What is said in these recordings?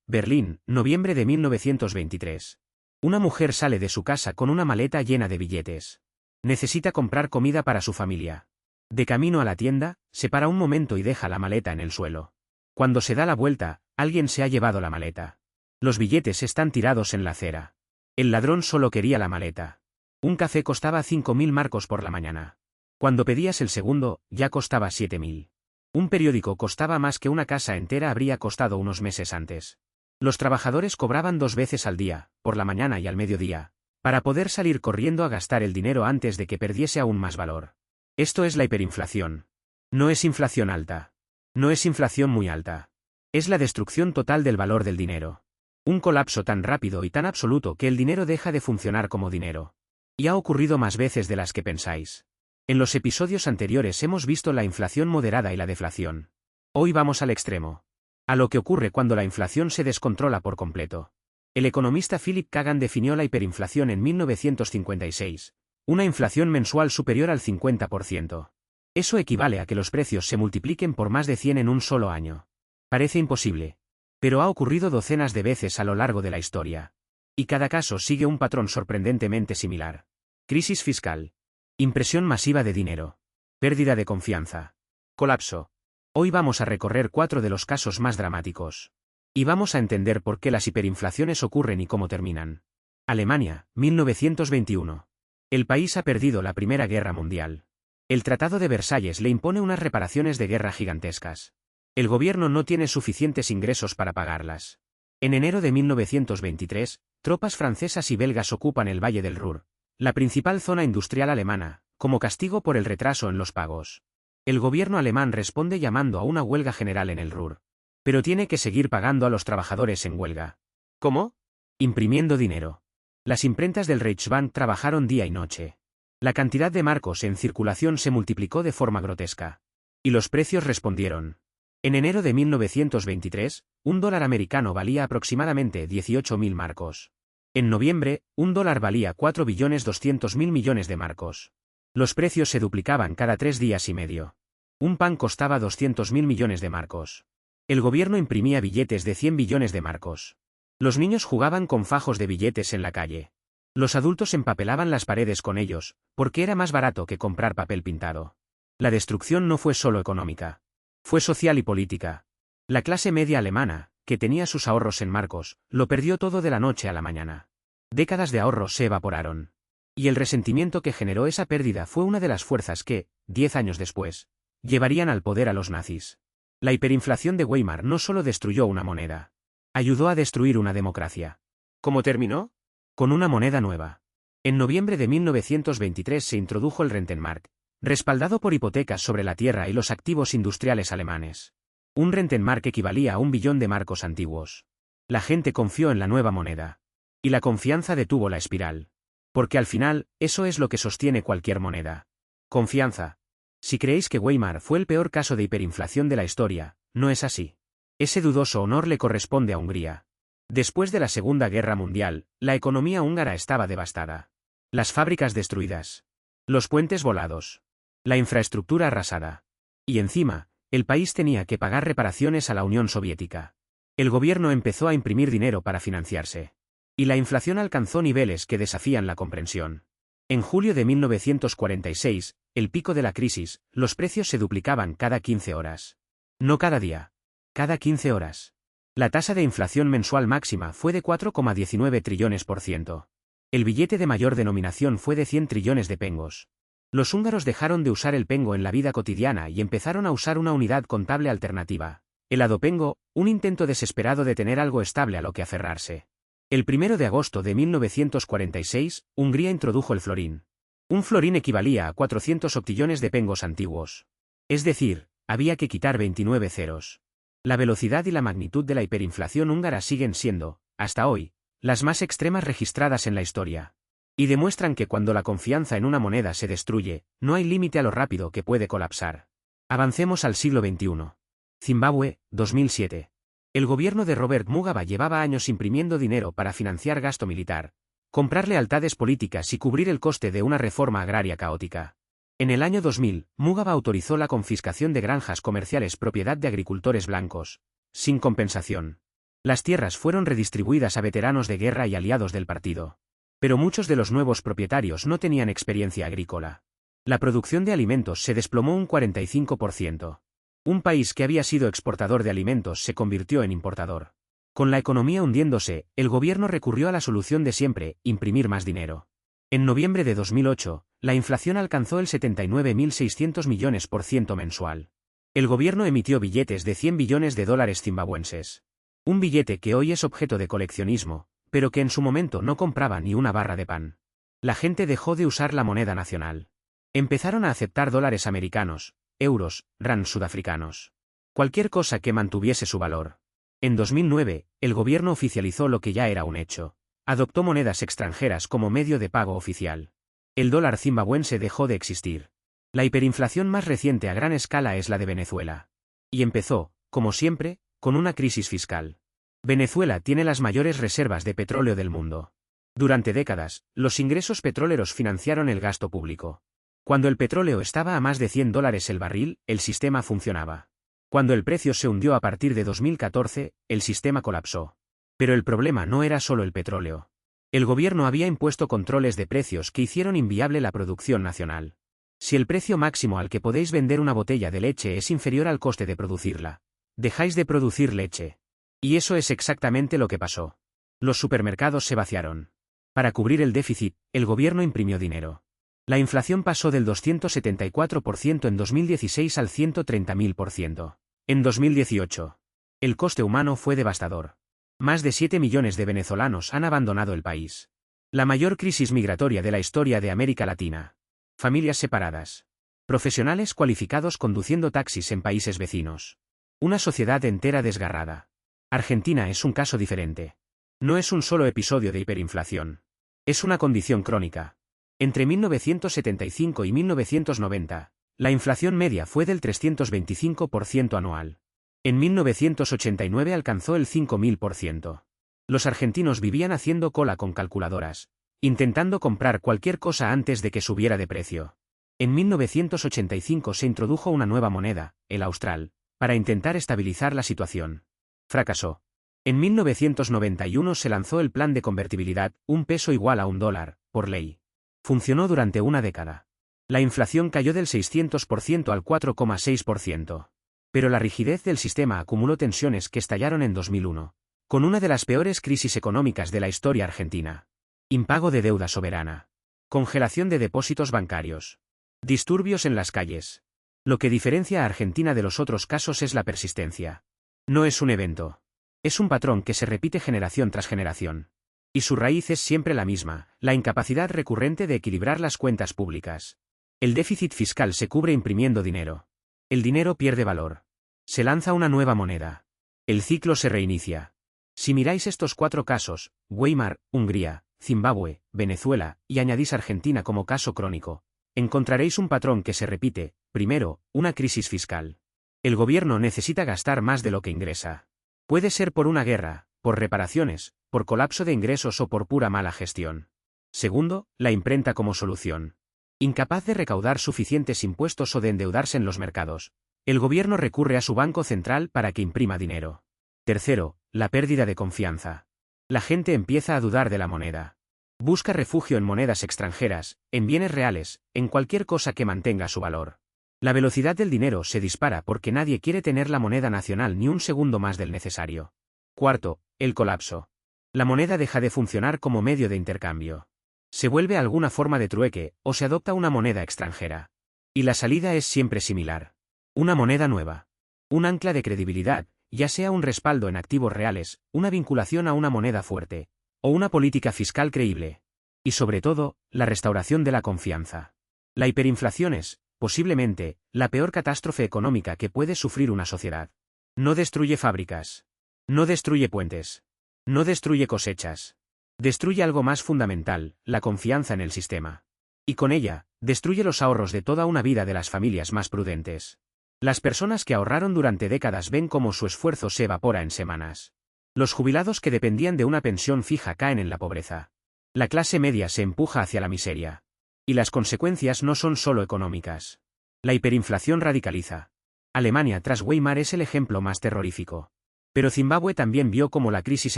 Berlín, noviembre de 1923. Una mujer sale de su casa con una maleta llena de billetes. Necesita comprar comida para su familia. De camino a la tienda, se para un momento y deja la maleta en el suelo. Cuando se da la vuelta, alguien se ha llevado la maleta. Los billetes están tirados en la acera. El ladrón solo quería la maleta. Un café costaba 5.000 marcos por la mañana. Cuando pedías el segundo, ya costaba 7.000. Un periódico costaba más que una casa entera habría costado unos meses antes. Los trabajadores cobraban 2 veces al día, por la mañana y al mediodía, para poder salir corriendo a gastar el dinero antes de que perdiese aún más valor. Esto es la hiperinflación. No es inflación alta. No es inflación muy alta. Es la destrucción total del valor del dinero. Un colapso tan rápido y tan absoluto que el dinero deja de funcionar como dinero. Y ha ocurrido más veces de las que pensáis. En los episodios anteriores hemos visto la inflación moderada y la deflación. Hoy vamos al extremo. A lo que ocurre cuando la inflación se descontrola por completo. El economista Philip Kagan definió la hiperinflación en 1956, una inflación mensual superior al 50%. Eso equivale a que los precios se multipliquen por más de 100 en un solo año. Parece imposible. Pero ha ocurrido docenas de veces a lo largo de la historia. Y cada caso sigue un patrón sorprendentemente similar. Crisis fiscal. Impresión masiva de dinero. Pérdida de confianza. Colapso. Hoy vamos a recorrer 4 de los casos más dramáticos. Y vamos a entender por qué las hiperinflaciones ocurren y cómo terminan. Alemania, 1921. El país ha perdido la Primera Guerra Mundial. El Tratado de Versalles le impone unas reparaciones de guerra gigantescas. El gobierno no tiene suficientes ingresos para pagarlas. En enero de 1923, tropas francesas y belgas ocupan el Valle del Ruhr, la principal zona industrial alemana, como castigo por el retraso en los pagos. El gobierno alemán responde llamando a una huelga general en el Ruhr. Pero tiene que seguir pagando a los trabajadores en huelga. ¿Cómo? Imprimiendo dinero. Las imprentas del Reichsbank trabajaron día y noche. La cantidad de marcos en circulación se multiplicó de forma grotesca. Y los precios respondieron. En enero de 1923, un dólar americano valía aproximadamente 18.000 marcos. En noviembre, un dólar valía 4.200.000 millones de marcos. Los precios se duplicaban cada 3 días y medio. Un pan costaba 200.000 millones de marcos. El gobierno imprimía billetes de 100 billones de marcos. Los niños jugaban con fajos de billetes en la calle. Los adultos empapelaban las paredes con ellos, porque era más barato que comprar papel pintado. La destrucción no fue solo económica. Fue social y política. La clase media alemana, que tenía sus ahorros en marcos, lo perdió todo de la noche a la mañana. Décadas de ahorros se evaporaron. Y el resentimiento que generó esa pérdida fue una de las fuerzas que, 10 años después, llevarían al poder a los nazis. La hiperinflación de Weimar no solo destruyó una moneda. Ayudó a destruir una democracia. ¿Cómo terminó? Con una moneda nueva. En noviembre de 1923 se introdujo el Rentenmark, respaldado por hipotecas sobre la tierra y los activos industriales alemanes. Un Rentenmark equivalía a 1 billón de marcos antiguos. La gente confió en la nueva moneda. Y la confianza detuvo la espiral. Porque al final, eso es lo que sostiene cualquier moneda. Confianza. Si creéis que Weimar fue el peor caso de hiperinflación de la historia, no es así. Ese dudoso honor le corresponde a Hungría. Después de la Segunda Guerra Mundial, la economía húngara estaba devastada. Las fábricas destruidas. Los puentes volados. La infraestructura arrasada. Y encima, el país tenía que pagar reparaciones a la Unión Soviética. El gobierno empezó a imprimir dinero para financiarse. Y la inflación alcanzó niveles que desafían la comprensión. En julio de 1946, el pico de la crisis, los precios se duplicaban cada 15 horas. No cada día. Cada 15 horas. La tasa de inflación mensual máxima fue de 4,19 trillones %. El billete de mayor denominación fue de 100 trillones de pengos. Los húngaros dejaron de usar el pengo en la vida cotidiana y empezaron a usar una unidad contable alternativa. El adopengo, un intento desesperado de tener algo estable a lo que aferrarse. El 1 de agosto de 1946, Hungría introdujo el florín. Un florín equivalía a 400 octillones de pengos antiguos. Es decir, había que quitar 29 ceros. La velocidad y la magnitud de la hiperinflación húngara siguen siendo, hasta hoy, las más extremas registradas en la historia. Y demuestran que cuando la confianza en una moneda se destruye, no hay límite a lo rápido que puede colapsar. Avancemos al siglo XXI. Zimbabue, 2007. El gobierno de Robert Mugabe llevaba años imprimiendo dinero para financiar gasto militar, comprar lealtades políticas y cubrir el coste de una reforma agraria caótica. En el año 2000, Mugabe autorizó la confiscación de granjas comerciales propiedad de agricultores blancos, sin compensación. Las tierras fueron redistribuidas a veteranos de guerra y aliados del partido. Pero muchos de los nuevos propietarios no tenían experiencia agrícola. La producción de alimentos se desplomó un 45%. Un país que había sido exportador de alimentos se convirtió en importador. Con la economía hundiéndose, el gobierno recurrió a la solución de siempre, imprimir más dinero. En noviembre de 2008, la inflación alcanzó el 79.600 millones por ciento mensual. El gobierno emitió billetes de 100 billones de dólares zimbabuenses. Un billete que hoy es objeto de coleccionismo, pero que en su momento no compraba ni una barra de pan. La gente dejó de usar la moneda nacional. Empezaron a aceptar dólares americanos, euros, rands sudafricanos. Cualquier cosa que mantuviese su valor. En 2009, el gobierno oficializó lo que ya era un hecho. Adoptó monedas extranjeras como medio de pago oficial. El dólar zimbabuense dejó de existir. La hiperinflación más reciente a gran escala es la de Venezuela. Y empezó, como siempre, con una crisis fiscal. Venezuela tiene las mayores reservas de petróleo del mundo. Durante décadas, los ingresos petroleros financiaron el gasto público. Cuando el petróleo estaba a más de $100 el barril, el sistema funcionaba. Cuando el precio se hundió a partir de 2014, el sistema colapsó. Pero el problema no era solo el petróleo. El gobierno había impuesto controles de precios que hicieron inviable la producción nacional. Si el precio máximo al que podéis vender una botella de leche es inferior al coste de producirla, dejáis de producir leche. Y eso es exactamente lo que pasó. Los supermercados se vaciaron. Para cubrir el déficit, el gobierno imprimió dinero. La inflación pasó del 274% en 2016 al 130.000%. En 2018. El coste humano fue devastador. Más de 7 millones de venezolanos han abandonado el país. La mayor crisis migratoria de la historia de América Latina. Familias separadas. Profesionales cualificados conduciendo taxis en países vecinos. Una sociedad entera desgarrada. Argentina es un caso diferente. No es un solo episodio de hiperinflación. Es una condición crónica. Entre 1975 y 1990, la inflación media fue del 325% anual. En 1989 alcanzó el 5.000%. Los argentinos vivían haciendo cola con calculadoras, intentando comprar cualquier cosa antes de que subiera de precio. En 1985 se introdujo una nueva moneda, el austral, para intentar estabilizar la situación. Fracasó. En 1991 se lanzó el plan de convertibilidad, un peso igual a $1, por ley. Funcionó durante una década. La inflación cayó del 600% al 4,6%. Pero la rigidez del sistema acumuló tensiones que estallaron en 2001, con una de las peores crisis económicas de la historia argentina. Impago de deuda soberana. Congelación de depósitos bancarios. Disturbios en las calles. Lo que diferencia a Argentina de los otros casos es la persistencia. No es un evento. Es un patrón que se repite generación tras generación. Y su raíz es siempre la misma, la incapacidad recurrente de equilibrar las cuentas públicas. El déficit fiscal se cubre imprimiendo dinero. El dinero pierde valor. Se lanza una nueva moneda. El ciclo se reinicia. Si miráis estos 4 casos, Weimar, Hungría, Zimbabue, Venezuela, y añadís Argentina como caso crónico, encontraréis un patrón que se repite. Primero, una crisis fiscal. El gobierno necesita gastar más de lo que ingresa. Puede ser por una guerra, por reparaciones, por colapso de ingresos o por pura mala gestión. Segundo, la imprenta como solución. Incapaz de recaudar suficientes impuestos o de endeudarse en los mercados, el gobierno recurre a su banco central para que imprima dinero. Tercero, la pérdida de confianza. La gente empieza a dudar de la moneda. Busca refugio en monedas extranjeras, en bienes reales, en cualquier cosa que mantenga su valor. La velocidad del dinero se dispara porque nadie quiere tener la moneda nacional ni un segundo más del necesario. Cuarto, el colapso. La moneda deja de funcionar como medio de intercambio. Se vuelve alguna forma de trueque, o se adopta una moneda extranjera. Y la salida es siempre similar. Una moneda nueva. Un ancla de credibilidad, ya sea un respaldo en activos reales, una vinculación a una moneda fuerte, o una política fiscal creíble. Y sobre todo, la restauración de la confianza. La hiperinflación es, posiblemente, la peor catástrofe económica que puede sufrir una sociedad. No destruye fábricas. No destruye puentes. No destruye cosechas. Destruye algo más fundamental, la confianza en el sistema. Y con ella, destruye los ahorros de toda una vida de las familias más prudentes. Las personas que ahorraron durante décadas ven cómo su esfuerzo se evapora en semanas. Los jubilados que dependían de una pensión fija caen en la pobreza. La clase media se empuja hacia la miseria. Y las consecuencias no son solo económicas. La hiperinflación radicaliza. Alemania tras Weimar es el ejemplo más terrorífico. Pero Zimbabue también vio cómo la crisis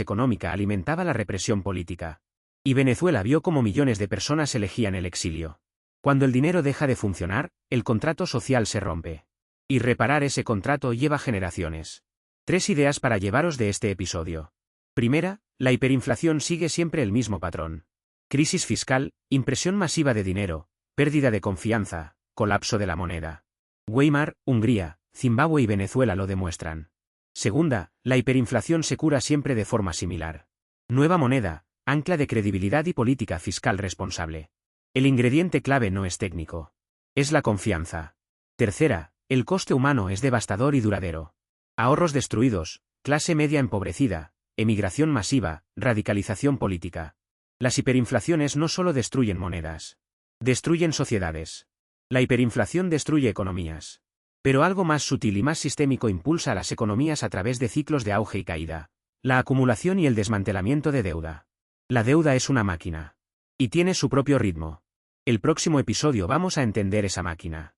económica alimentaba la represión política. Y Venezuela vio cómo millones de personas elegían el exilio. Cuando el dinero deja de funcionar, el contrato social se rompe. Y reparar ese contrato lleva generaciones. 3 ideas para llevaros de este episodio. Primera, la hiperinflación sigue siempre el mismo patrón. Crisis fiscal, impresión masiva de dinero, pérdida de confianza, colapso de la moneda. Weimar, Hungría, Zimbabue y Venezuela lo demuestran. Segunda, la hiperinflación se cura siempre de forma similar. Nueva moneda, ancla de credibilidad y política fiscal responsable. El ingrediente clave no es técnico. Es la confianza. Tercera, el coste humano es devastador y duradero. Ahorros destruidos, clase media empobrecida, emigración masiva, radicalización política. Las hiperinflaciones no solo destruyen monedas. Destruyen sociedades. La hiperinflación destruye economías. Pero algo más sutil y más sistémico impulsa a las economías a través de ciclos de auge y caída. La acumulación y el desmantelamiento de deuda. La deuda es una máquina. Y tiene su propio ritmo. El próximo episodio vamos a entender esa máquina.